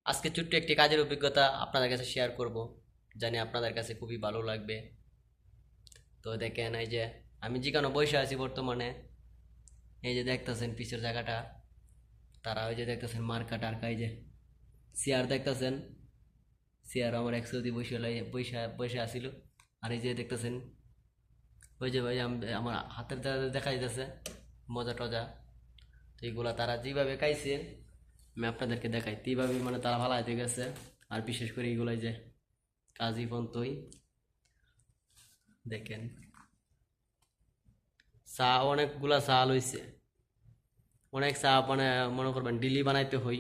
আজকে ছোট্ট একটি কাজের অভিজ্ঞতা আপনাদের কাছে শেয়ার করব, জানি আপনাদের কাছে খুবই ভালো লাগবে। তো দেখেন, এই যে আমি যেখানে বসে আছি বর্তমানে, এই যে দেখতেছেন পিছের জায়গাটা, তারা ওই যে দেখতেছেন মার্কা টার্কা, এই যে চেয়ার দেখতেছেন, চেয়ার আমার এক সৌদি বসে বসে বসে আসিল। আর এই যে দেখতেছেন, ওই যে ভাই আমার হাতের দ্বারা দেখা যাইতেছে মজা টজা। তো এইগুলা তারা যেভাবে খাইছে আমি আপনাদেরকে দেখাই, তো এইভাবে মানে তারা ভালো হইতে গেছে। আর বিশেষ করে এইগুলাই যে কাজী পন্তই দেখেন, চা অনেকগুলা চা লইছে, অনেক চা মানে মনে করবেন ডেলি বানাইতে হই,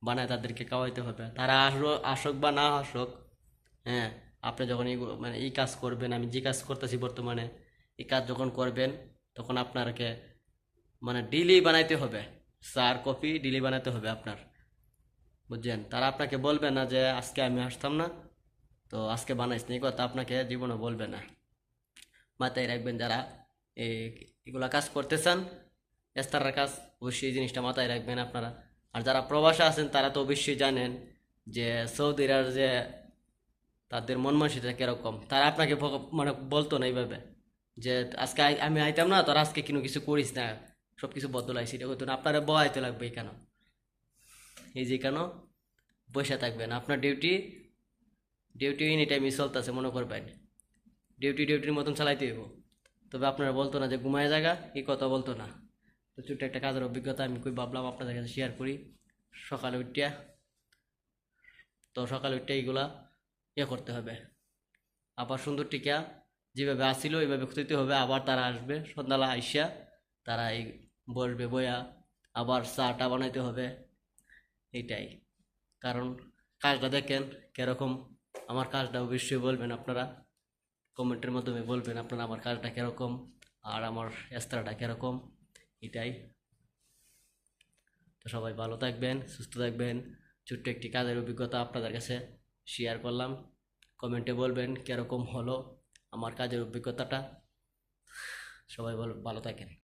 বানায় তাদেরকে খাওয়াইতে হবে, তারা আসুক বা না আসুক। হ্যাঁ, আপনি যখন মানে এই কাজ করবেন, আমি যে কাজ করতেছি বর্তমানে, এই কাজ যখন করবেন তখন আপনাকে মানে ডেলি বানাইতে হবে, চা আর কফি ডেলি বানাইতে হবে আপনার, বুঝছেন? তারা আপনাকে বলবে না যে আজকে আমি আসতাম না, তো আজকে বানাইস না, এই কথা আপনাকে জীবনে বলবে না। মাথায় রাখবেন, যারা এগুলা কাজ করতে চান, এস্তারার কাজ, অবশ্যই এই জিনিসটা মাথায় রাখবেন আপনারা। আর যারা প্রবাসে আছেন তারা তো অবশ্যই জানেন যে সৌদির আর যে তাদের মন মানসিকতা কিরকম, তারা আপনাকে মানে বলতো না এইভাবে যে আজকে আমি আইতাম না, তোর আজকে কোনো কিছু করিস না, সব কিছু বদলাইছি, এটা হতো না, আপনারা বয়াইতে লাগবে। কেন এই যে কেন বসে থাকবেন, আপনার ডিউটি, ডিউটি এনি টাইমই চলতেছে মনে করবেন, ডিউটির মতন চালাইতে হইব। তবে আপনারা বলতো না যে ঘুমায় জায়গা, এই কথা বলতো না। তো ছোট্ট একটা কাজের অভিজ্ঞতা আমি কই ভাবলাম আপনাদের কাছে শেয়ার করি। সকালে উঠিয়া, তো সকালে উঠে এইগুলা করতে হবে, আবার সুন্দর টিকা যেভাবে আসছিল ওইভাবে খুঁজতে হবে। আবার তারা আসবে সন্ধ্যাবেলা আইসা, তারা এই বসবে বয়া, আবার চাটা বানাইতে হবে। এইটাই কারণ, কাজটা দেখেন কিরকম, আমার কাজটা অবশ্যই বলবেন আপনারা, কমেন্টের মাধ্যমে বলবেন আপনারা আমার কাজটা কিরকম আর আমার রেস্তোরাঁটা কিরকম। এটাই। তো সবাই ভালো থাকবেন, সুস্থ থাকবেন। ছোট্ট একটি কাজের অভিজ্ঞতা আপনাদের কাছে শেয়ার করলাম। কমেন্টে বলবেন কিরকম হলো আমার কাজের অভিজ্ঞতাটা। সবাই ভালো থাকেন।